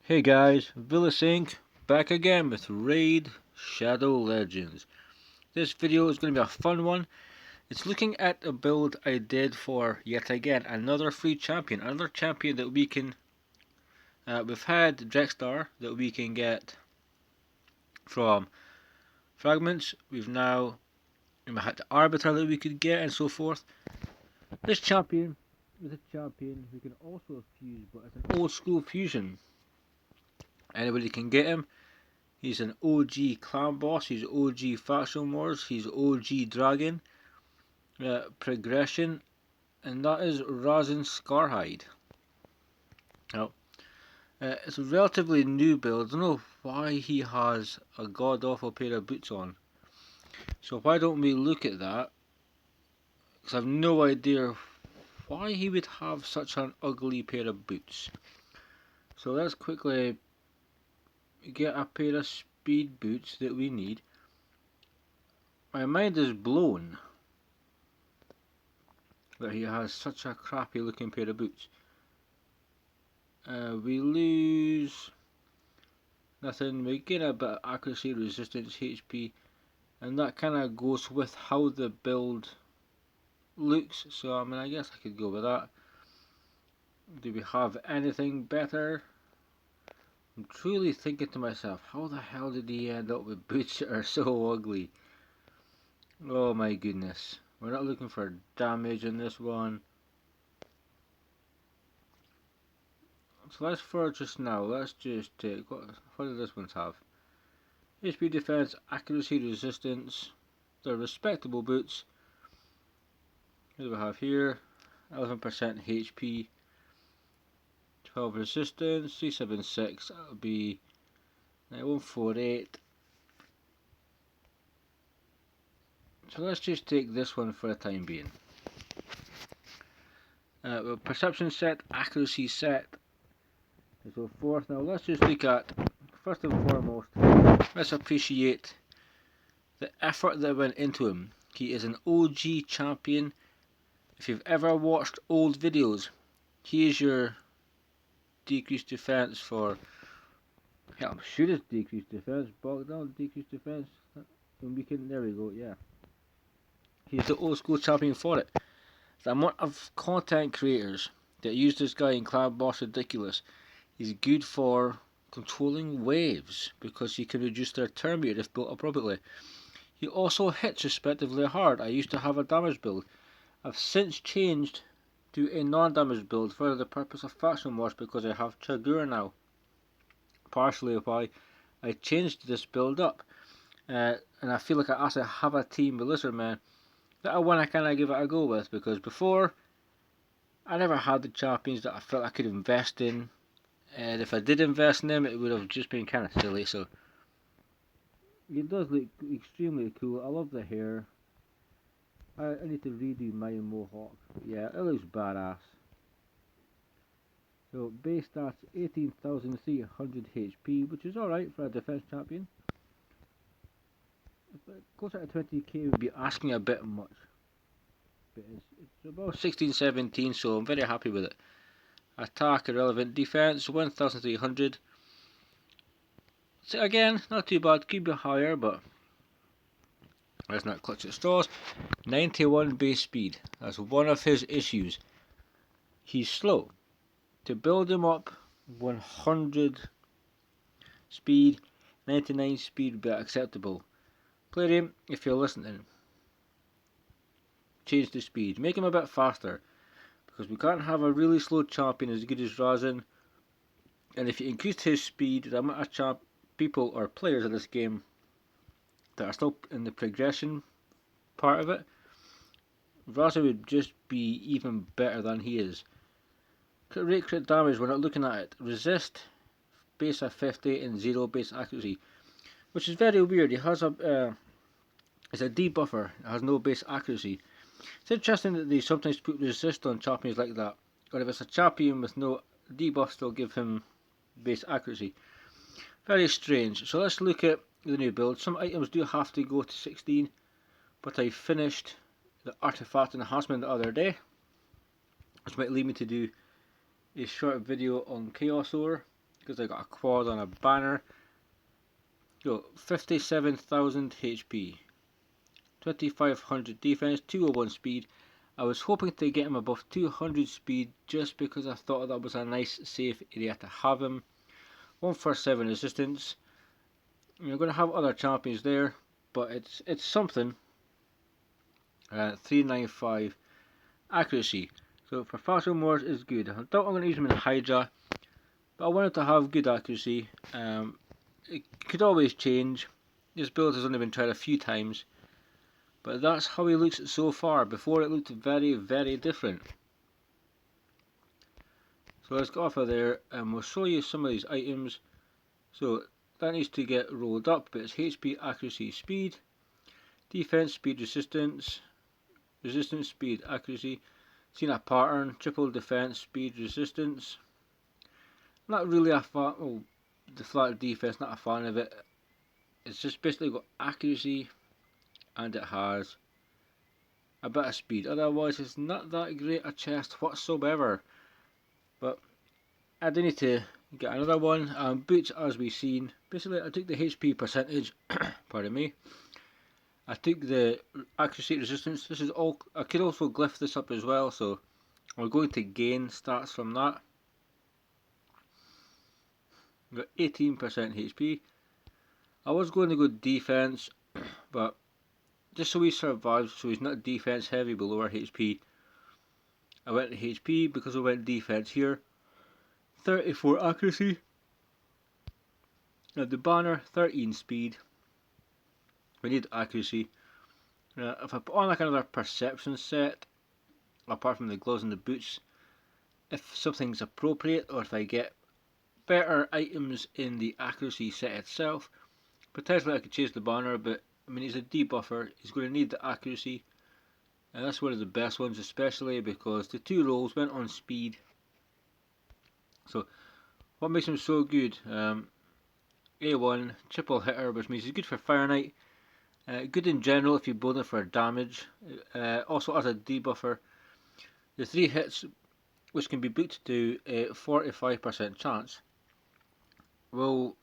Hey guys, Vilisink back again with Raid Shadow Legends. This video is going to be a fun one. It's looking at a build I did for, yet again, another free champion. Another champion that we can... we've had Drexstar that we can get from fragments. We've had the Arbiter that we could get and so forth. This champion is a champion we can also fuse, but it's an old school fusion. Anybody can get him. He's an OG clan boss, he's OG faction wars, he's OG dragon progression, and that is Rhazin scarhide. Now, it's a relatively new build. I don't know why he has a god awful pair of boots on. So why don't we look at that? Because I have no idea why he would have such an ugly pair of boots. So let's quickly get a pair of speed boots that we need. My mind is blown that he has such a crappy looking pair of boots. We lose nothing, we gain a bit of accuracy, resistance, HP, and that kind of goes with how the build looks, so I mean I guess I could go with that. Do we have anything better? I'm truly thinking to myself, how the hell did he end up with boots that are so ugly? Oh my goodness. We're not looking for damage in this one. So let's for just now, let's just take, what does this one have? HP defense, accuracy, resistance. They're respectable boots. What do we have here? 11% HP, 12 resistance, 376, that'll be 148. So let's just take this one for the time being. Well, perception set, accuracy set, and so forth. Now let's just look at, first and foremost, let's appreciate the effort that went into him. He is an OG champion. If you've ever watched old videos, he is your decreased defense for, hell, I'm sure it's decreased defense, bog down, decreased defense, and we can, there we go, yeah. He's the old school champion for it. The amount of content creators that use this guy in Clan Boss ridiculous. He's good for controlling waves because he can reduce their turn meter if built appropriately. He also hits respectively hard. I used to have a damage build. I've since changed to a non-damage build for the purpose of faction wars because I have Chagur now. Partially why I changed this build up. And I feel like I actually have a team with lizardman that I want to kind of give it a go with, because before I never had the champions that I felt I could invest in, and if I did invest in them it would have just been kind of silly. So it does look extremely cool. I love the hair. I need to redo my mohawk, but yeah, it looks badass. So base stats 18,300 HP, which is alright for a defense champion. Closer to 20k would be asking a bit much. But it's about 16-17, so I'm very happy with it. Attack, irrelevant, defense 1,300. So again, not too bad, could be higher, but let's not clutch at straws. 91 base speed, that's one of his issues. He's slow. To build him up, 100 speed, 99 speed would be acceptable. Play him if you're listening. Change the speed, make him a bit faster, because we can't have a really slow champion as good as Rhazin. And if you increase his speed, the amount of people or players in this game that are still in the progression part of it, Rhazin would just be even better than he is. Crit rate, crit damage, we're not looking at it. Resist, base of 50 and 0 base accuracy, which is very weird. He has it's a debuffer, it has no base accuracy. It's interesting that they sometimes put resist on champions like that, or if it's a champion with no debuffs they'll give him base accuracy. Very strange. So let's look at the new build. Some items do have to go to 16, but I finished the artifact enhancement the other day, which might lead me to do a short video on Chaos Ore because I got a quad on a banner. So 57,000 HP, 2500 defense, 201 speed. I was hoping to get him above 200 speed just because I thought that was a nice safe area to have him. 147 resistance. You're going to have other champions there, but it's something. 395 accuracy. So for fusable mores is good. I doubt I'm going to use him in Hydra, but I wanted to have good accuracy. It could always change. This build has only been tried a few times, but that's how he looks so far. Before it looked very, very different. So let's go off of there and we'll show you some of these items. So that needs to get rolled up, but it's HP, accuracy, speed, defense, speed, resistance, resistance, speed, accuracy. Seen a pattern, triple defense, speed, resistance. Not really a fan, well, the flat defense, not a fan of it. It's just basically got accuracy and it has a bit of speed. Otherwise it's not that great a chest whatsoever. But I do need to get another one. Boots, as we've seen, basically I took the HP percentage, pardon me. I took the accuracy resistance. This is all. I could also glyph this up as well, so we're going to gain stats from that. We've got 18% HP. I was going to go defense, but just so he survives, so he's not defense heavy below our HP, I went to HP because I went defense here. 34 accuracy. Now the banner, 13 speed. We need accuracy. If I put on like another perception set, apart from the gloves and the boots, if something's appropriate, or if I get better items in the accuracy set itself, potentially I could change the banner, but I mean he's a debuffer, he's going to need the accuracy, and that's one of the best ones, especially because the two rolls went on speed. So what makes him so good? A1 triple hitter, which means he's good for Fire Knight, good in general if you build him for damage, also as a debuffer. The 3 hits, which can be booked to a 45% chance, will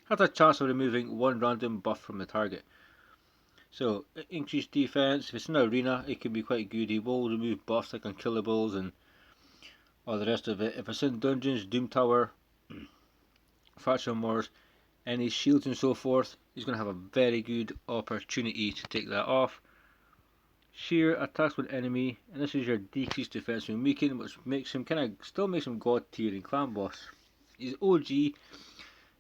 have a chance of removing one random buff from the target. So increased defense, if it's in an arena it can be quite good. He will remove buffs like unkillables and all the rest of it. If it's in dungeons, Doom Tower, Faction Wars, any shields and so forth, he's going to have a very good opportunity to take that off. Sheer attacks with enemy, and this is your decreased defense when weakened, which makes him still makes him god tier in clan boss. He's OG.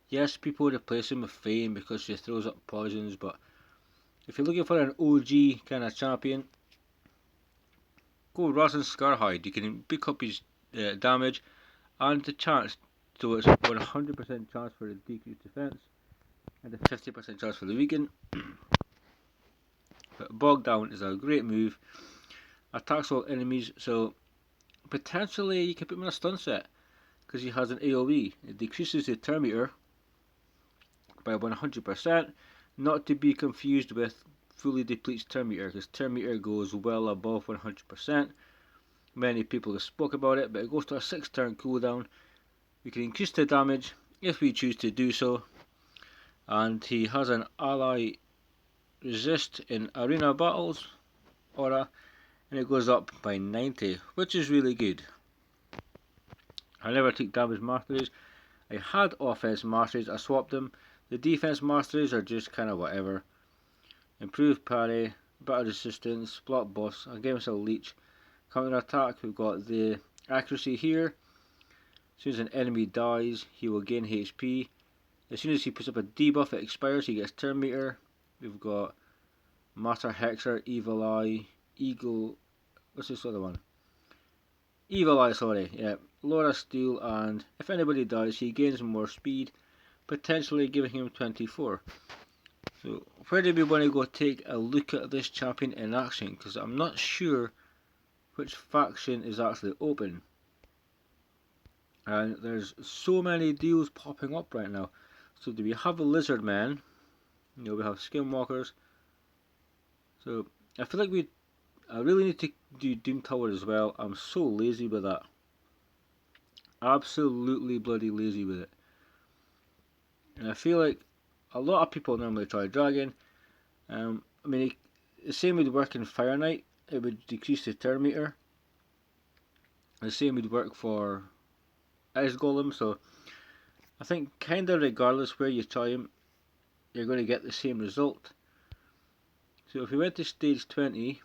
Yes, people replace him with Fame because she throws up poisons, but if you're looking for an OG kind of champion, go Rhazin Scarhide. You can pick up his damage and the chance, so it's 100% chance for the decreased defense and a 50% chance for the weaken. But Bog Down is a great move. Attacks all enemies, so potentially you can put him in a stun set because he has an AoE. It decreases the turn meter by 100%, not to be confused with fully depletes turn meter, because turn meter goes well above 100%. Many people have spoke about it, but it goes to a 6 turn cooldown. We can increase the damage if we choose to do so, and he has an ally resist in arena battles aura, and it goes up by 90, which is really good. I never took damage masteries. I had offense masteries, I swapped them. The defense masteries are just kind of whatever. Improved parry, better resistance, block buffs. I gave myself leech. Counter attack, we've got the accuracy here. As soon as an enemy dies, he will gain HP. As soon as he puts up a debuff, it expires, he gets turn meter. We've got Master Hexer, Evil Eye, Eagle, what's this other one? Evil Eye, sorry, yeah. Laura Steel, and if anybody dies, he gains more speed, potentially giving him 24. So, where do we want to go take a look at this champion in action? Because I'm not sure which faction is actually open. And there's so many deals popping up right now. So do we have a lizardman? You know, we have skinwalkers. So I feel like I really need to do Doom Tower as well. I'm so lazy with that. Absolutely bloody lazy with it. And I feel like a lot of people normally try Dragon. I mean, the same would work in Fire Knight. It would decrease the turn meter. The same would work for Ice Golem. So I think kind of regardless where you try him, you're going to get the same result. So if we went to stage 20,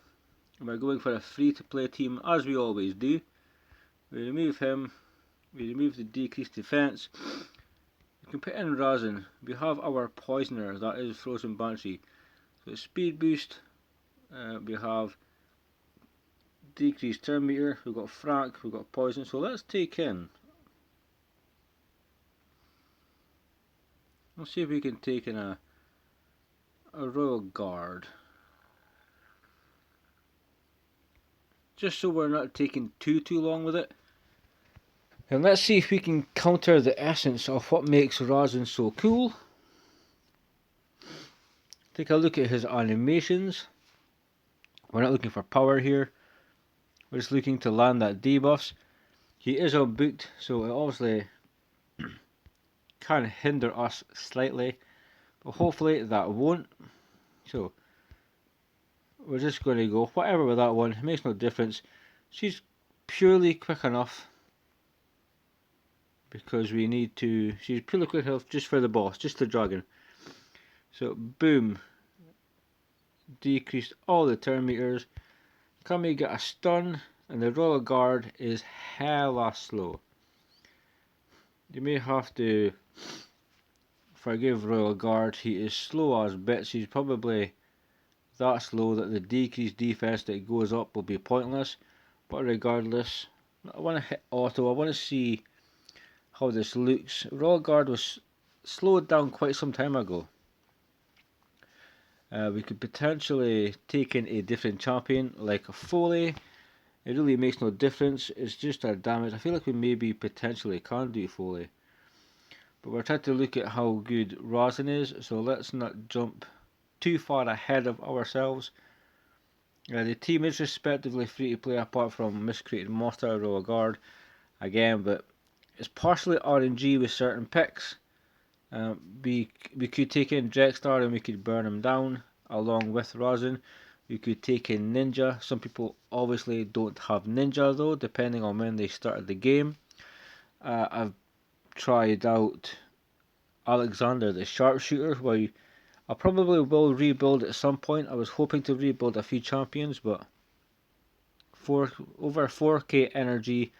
and we're going for a free to play team as we always do, we remove him, we remove the decreased defense, we can put in Rhazin. We have our poisoner, that is Frozen Banshee. So speed boost, we have decreased turn meter, we've got Frank, we've got poison. So let's take in, let's see if we can take in a Royal Guard. Just so we're not taking too long with it. And let's see if we can counter the essence of what makes Rhazin so cool. Take a look at his animations. We're not looking for power here. We're just looking to land that debuffs. He is unbooked, so it obviously can hinder us slightly. But hopefully that won't. So we're just going to go whatever with that one. It makes no difference. She's purely quick enough. Because we need to... She's purely quick enough just for the boss, just the dragon. So boom. Decreased all the turn meters. Can we get a stun? And the Royal Guard is hella slow. You may have to forgive Royal Guard. He is slow as bits. He's probably that slow that the decreased defense that goes up will be pointless. But regardless, I want to hit auto. I want to see how this looks. Royal Guard was slowed down quite some time ago. We could potentially take in a different champion like a Foley. It really makes no difference. It's just our damage. I feel like we maybe potentially can do Foley. But we're trying to look at how good Rhazin is. So let's not jump too far ahead of ourselves. The team is respectively free to play apart from Miscreated Monster, Royal Guard. Again, but it's partially RNG with certain picks. We could take in Drexstar and we could burn him down along with Rhazin. We could take in Ninja. Some people obviously don't have Ninja though, depending on when they started the game. I've tried out Alexander the Sharpshooter, where I probably will rebuild at some point. I was hoping to rebuild a few champions, but over 4k energy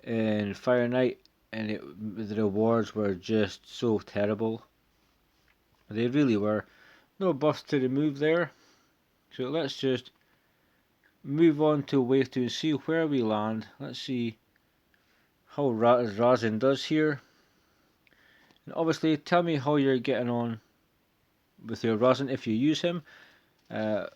in Fire Knight, and the rewards were just so terrible. They really were. No buffs to remove there. So let's just move on to wave 2 and see where we land. Let's see how Rhazin does here. And obviously tell me how you're getting on with your Rhazin if you use him. I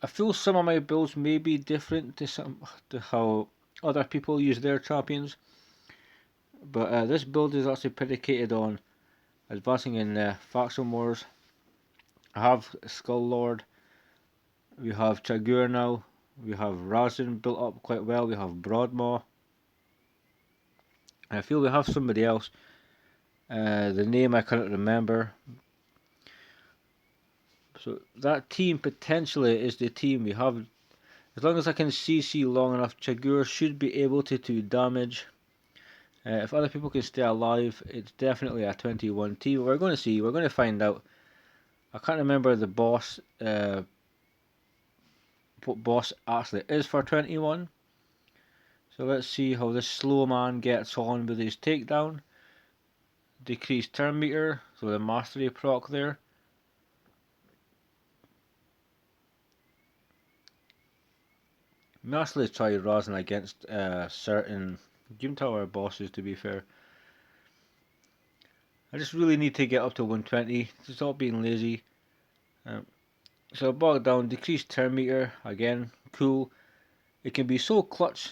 feel some of my builds may be different to how other people use their champions. But this build is actually predicated on advancing in faction wars. I have Skull Lord. We have Chagur now. We have Rhazin built up quite well. We have Broadmaw. I feel we have somebody else. The name I cannot remember. So that team potentially is the team we have. As long as I can CC long enough, Chagur should be able to do damage. If other people can stay alive, it's definitely a 21 team. We're going to see. We're going to find out. I can't remember the boss. What boss actually is for 21. So let's see how this slow man gets on with his takedown. Decreased turn meter, so the mastery proc there. Mastery try Rhazin against certain Doom Tower bosses, to be fair. I just really need to get up to 120. Stop being lazy. So bog down, decreased turn meter, again, cool. It can be so clutch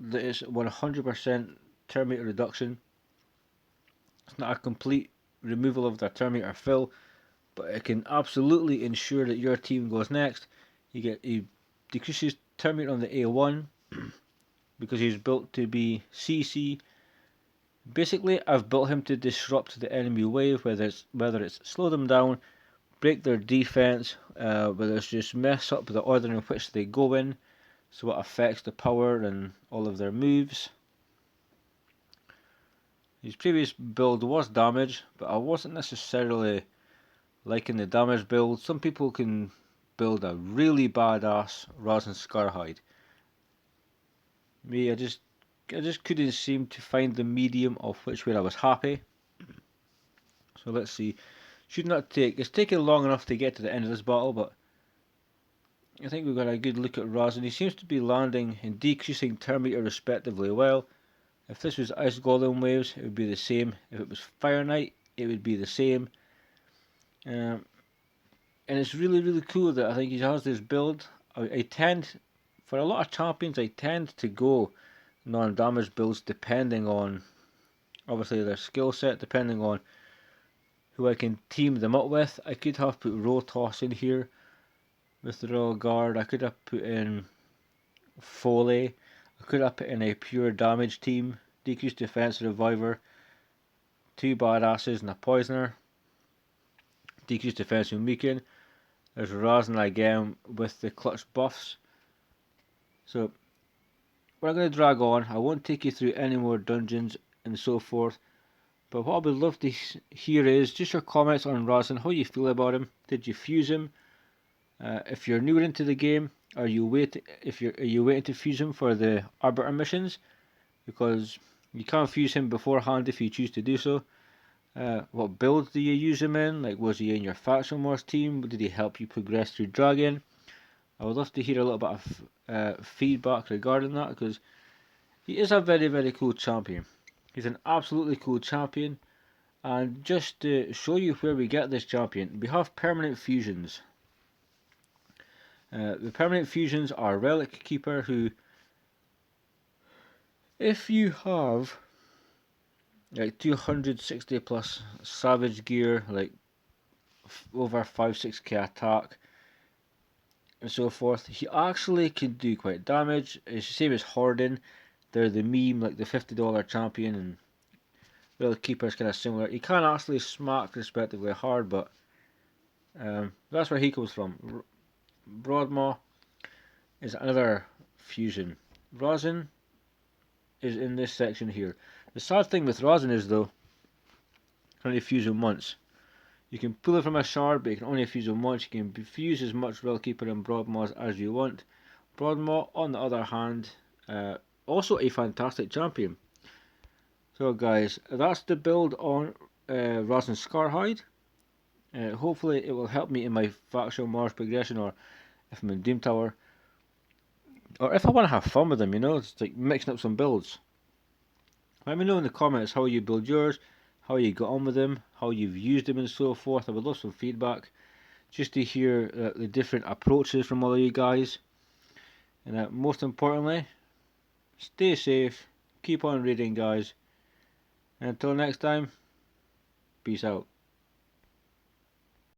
that it's 100% turn meter reduction. It's not a complete removal of their turn meter fill, but it can absolutely ensure that your team goes next. He decreases turn meter on the A1 because he's built to be CC. Basically, I've built him to disrupt the enemy wave, whether it's slow them down, break their defense, whether it's just mess up the order in which they go in, so it affects the power and all of their moves. His previous build was damage, but I wasn't necessarily liking the damage build. Some people can build a really badass Rhazin scarhide. Me, I just couldn't seem to find the medium of which way I was happy. So let's see. Should not take. It's taken long enough to get to the end of this battle, but I think we've got a good look at Rhazin. He seems to be landing and decreasing turn meter respectively well. If this was Ice Golem waves, it would be the same. If it was Fire Knight, it would be the same. And it's really cool that I think he has this build. I tend, for a lot of champions, I tend to go non-damage builds depending on, obviously, their skill set, depending on who I can team them up with. I could have put Rotos in here with the Royal Guard. I could have put in Foley. I could have put in a pure damage team, decreased defense reviver, 2 badasses and a poisoner, decreased defense and weaken. There's Rhazin again with the clutch buffs. So we're going to drag on. I won't take you through any more dungeons and so forth. But what I would love to hear is just your comments on Rhazin, how you feel about him. Did you fuse him? If you're newer into the game, are you waiting to fuse him for the Arbiter missions? Because you can't fuse him beforehand if you choose to do so. What build do you use him in? Like, was he in your faction wars team? Did he help you progress through Dragon? I would love to hear a little bit of feedback regarding that, because he is a very cool champion. He's an absolutely cool champion. And just to show you where we get this champion, we have permanent fusions. The permanent fusions are Relic Keeper, who, if you have like 260 plus savage gear, like over 5-6k attack and so forth, he actually can do quite damage. It's the same as Horden. They're the meme, like the $50 champion, and Relic Keeper is kind of similar. He can actually smack respectively hard, but that's where he comes from. Broadmaw is another fusion. Rhazin is in this section here. The sad thing with Rhazin is, though, you can only fuse him once. You can pull it from a shard, but you can only fuse him once. You can fuse as much Relic Keeper and Broadmaw as you want. Broadmaw, on the other hand, also a fantastic champion. So guys, that's the build on Rhazin Scarhide. Hopefully it will help me in my faction Mars progression, or if I'm in Doom Tower, or if I want to have fun with them, you know, it's like mixing up some builds. Let me know in the comments how you build yours, how you got on with them, how you've used them and so forth. I would love some feedback, just to hear the different approaches from all of you guys. And most importantly, stay safe, keep on reading guys, and until next time, peace out.